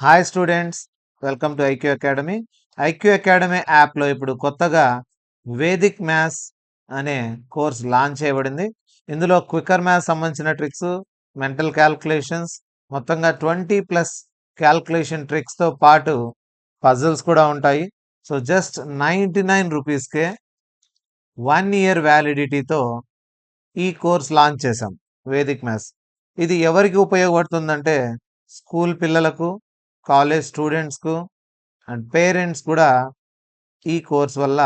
Hi students, welcome to IQ academy. IQ academy యాప్లో ఇప్పుడు కొత్తగా వేదిక్ మ్యాథ్స్ అనే కోర్స్ లాంచ్ చేయబడింది. ఇందులో క్వికర్ మ్యాథ్స్ సంబంధించిన ట్రిక్స్, మెంటల్ క్యాల్కులేషన్స్, మొత్తంగా 20+ క్యాల్కులేషన్ ట్రిక్స్తో పాటు పజిల్స్ కూడా ఉంటాయి. సో జస్ట్ 99 రూపీస్కే 1 ఇయర్ వ్యాలిడిటీతో ఈ కోర్స్ లాంచ్ చేశాం. వేదిక్ మ్యాథ్స్ ఇది ఎవరికి ఉపయోగపడుతుందంటే స్కూల్ పిల్లలకు, కాలేజ్ స్టూడెంట్స్కు అండ్ పేరెంట్స్ కూడా ఈ కోర్స్ వల్ల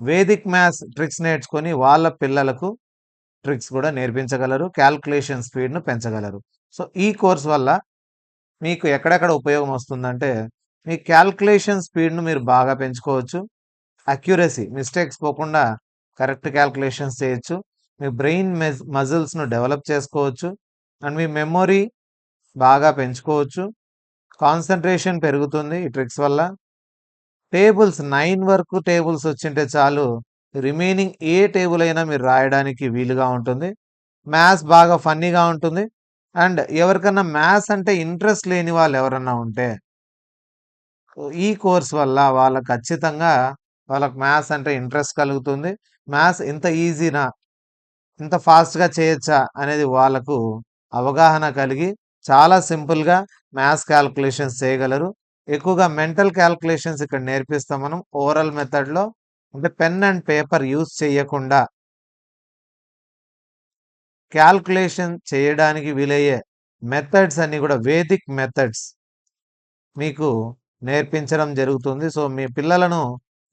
వేదిక్ మ్యాథ్స్ ట్రిక్స్ నేర్చుకొని వాళ్ళ పిల్లలకు ట్రిక్స్ కూడా నేర్పించగలరు, క్యాల్కులేషన్ స్పీడ్ను పెంచగలరు. సో ఈ కోర్స్ వల్ల మీకు ఎక్కడెక్కడ ఉపయోగం వస్తుందంటే మీ క్యాల్కులేషన్ స్పీడ్ను మీరు బాగా పెంచుకోవచ్చు, అక్యురసీ మిస్టేక్స్ పోకుండా కరెక్ట్ క్యాల్కులేషన్స్ చేయొచ్చు, మీ బ్రెయిన్ మజిల్స్ను డెవలప్ చేసుకోవచ్చు అండ్ మీ మెమొరీ బాగా పెంచుకోవచ్చు, కాన్సన్ట్రేషన్ పెరుగుతుంది ఈ ట్రిక్స్ వల్ల. టేబుల్స్ 9 వరకు టేబుల్స్ వచ్చింటే చాలు, రిమైనింగ్ ఏ టేబుల్ అయినా మీరు రాయడానికి వీలుగా ఉంటుంది. మ్యాథ్స్ బాగా ఫన్నీగా ఉంటుంది. అండ్ ఎవరికన్నా మ్యాథ్స్ అంటే ఇంట్రెస్ట్ లేని వాళ్ళు ఎవరన్నా ఉంటే ఈ కోర్స్ వల్ల వాళ్ళకి ఖచ్చితంగా వాళ్ళకి మ్యాథ్స్ అంటే ఇంట్రెస్ట్ కలుగుతుంది. మ్యాథ్స్ ఇంత ఈజీనా, ఇంత ఫాస్ట్గా చేయొచ్చా అనేది వాళ్ళకు అవగాహన కలిగి చాలా సింపుల్గా మ్యాథ్స్ క్యాల్కులేషన్స్ చేయగలరు. ఎక్కువగా మెంటల్ క్యాల్కులేషన్స్ ఇక్కడ నేర్పిస్తాం మనం ఓరల్ మెథడ్లో, అంటే పెన్ అండ్ పేపర్ యూజ్ చేయకుండా క్యాల్కులేషన్ చేయడానికి వీలయ్యే మెథడ్స్ అన్ని కూడా వేదిక్ మెథడ్స్ మీకు నేర్పించడం జరుగుతుంది. సో మీ పిల్లలను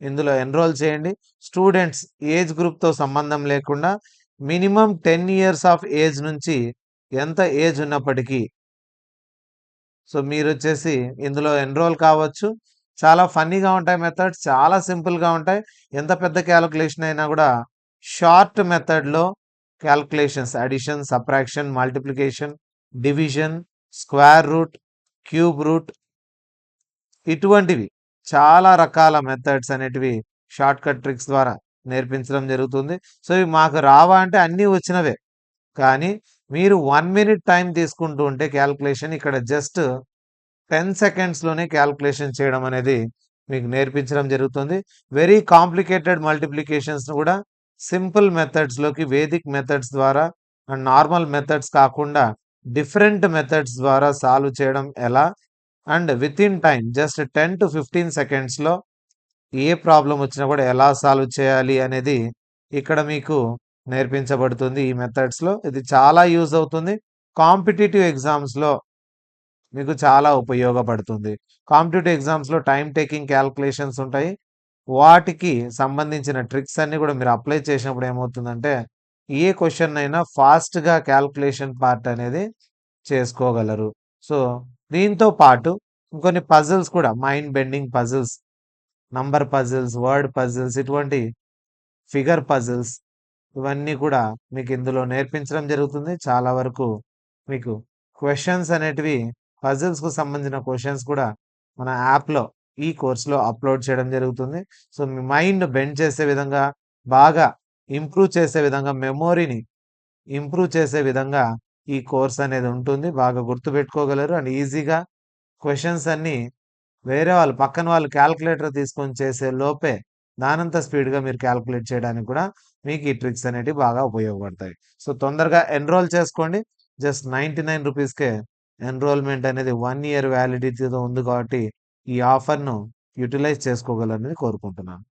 ఇందులో ఎన్రోల్ చేయండి. స్టూడెంట్స్ ఏజ్ గ్రూప్తో సంబంధం లేకుండా మినిమం 10 ఇయర్స్ ఆఫ్ ఏజ్ నుంచి ఎంత ఏజ్ ఉన్నప్పటికీ సో మీరు వచ్చేసి ఇందులో ఎన్రోల్ కావచ్చు. చాలా ఫన్నీగా ఉంటాయి మెథడ్స్, చాలా సింపుల్గా ఉంటాయి. ఎంత పెద్ద క్యాలిక్యులేషన్ అయినా కూడా షార్ట్ మెథడ్లో calculations, addition, subtraction, multiplication, division, square root, cube root, ఇటువంటివి చాలా రకాల మెథడ్స్ అనేటివి షార్ట్ కట్ ట్రిక్స్ ద్వారా నేర్పించడం జరుగుతుంది. సో ఇవి మాకు రావా అంటే అన్నీ వచ్చినవే, కానీ మీరు 1 మినిట్ టైం తీసుకుంటూ ఉంటే క్యాల్కులేషన్ ఇక్కడ జస్ట్ 10 సెకండ్స్లోనే క్యాల్కులేషన్ చేయడం అనేది మీకు నేర్పించడం జరుగుతుంది. వెరీ కాంప్లికేటెడ్ మల్టిప్లికేషన్స్ను కూడా సింపుల్ మెథడ్స్లోకి వేదిక్ మెథడ్స్ ద్వారా అండ్ నార్మల్ మెథడ్స్ కాకుండా డిఫరెంట్ మెథడ్స్ ద్వారా సాల్వ్ చేయడం ఎలా, and with in time just 10 to 15 సెకండ్స్లో ఏ ప్రాబ్లం వచ్చినా కూడా ఎలా సాల్వ్ చేయాలి అనేది ఇక్కడ మీకు నేర్పించబడుతుంది ఈ మెథడ్స్లో. ఇది చాలా యూజ్ అవుతుంది. కాంపిటేటివ్ ఎగ్జామ్స్లో మీకు చాలా ఉపయోగపడుతుంది. కాంపిటేటివ్ ఎగ్జామ్స్లో టైం టేకింగ్ క్యాల్కులేషన్స్ ఉంటాయి. వాటికి సంబంధించిన ట్రిక్స్ అన్నీ కూడా మీరు అప్లై చేసినప్పుడు ఏమవుతుందంటే ఏ క్వశ్చన్ అయినా ఫాస్ట్గా క్యాల్కులేషన్ పార్ట్ అనేది చేసుకోగలరు. సో దీంతో పాటు ఇంకొన్ని పజిల్స్ కూడా, mind bending puzzles, number puzzles, word puzzles, ఇటువంటి ఫిగర్ పజిల్స్, ఇవన్నీ కూడా మీకు ఇందులో నేర్పించడం జరుగుతుంది. చాలా వరకు మీకు క్వశ్చన్స్ అనేటివి, పజిల్స్కు సంబంధించిన క్వశ్చన్స్ కూడా మన యాప్లో ఈ కోర్సులో అప్లోడ్ చేయడం జరుగుతుంది. సో మీ మైండ్ బెండ్ చేసే విధంగా, బాగా ఇంప్రూవ్ చేసే విధంగా, మెమొరీని ఇంప్రూవ్ చేసే విధంగా ఈ కోర్స్ అనేది ఉంటుంది. బాగా గుర్తుపెట్టుకోగలరు అండ్ ఈజీగా క్వశ్చన్స్ అన్నీ వేరే వాళ్ళు, పక్కన వాళ్ళు క్యాల్కులేటర్ తీసుకొని చేసే లోపే దానంత స్పీడ్గా మీరు క్యాల్కులేట్ చేయడానికి కూడా మీకు ఈ ట్రిక్స్ అనేటివి బాగా ఉపయోగపడతాయి. సో తొందరగా ఎన్రోల్ చేసుకోండి. జస్ట్ 99 రూపీస్కే ఎన్రోల్మెంట్ అనేది 1 ఇయర్ వ్యాలిడిటీతో ఉంది కాబట్టి ఈ ఆఫర్ను యూటిలైజ్ చేసుకోగలరని కోరుకుంటున్నాను.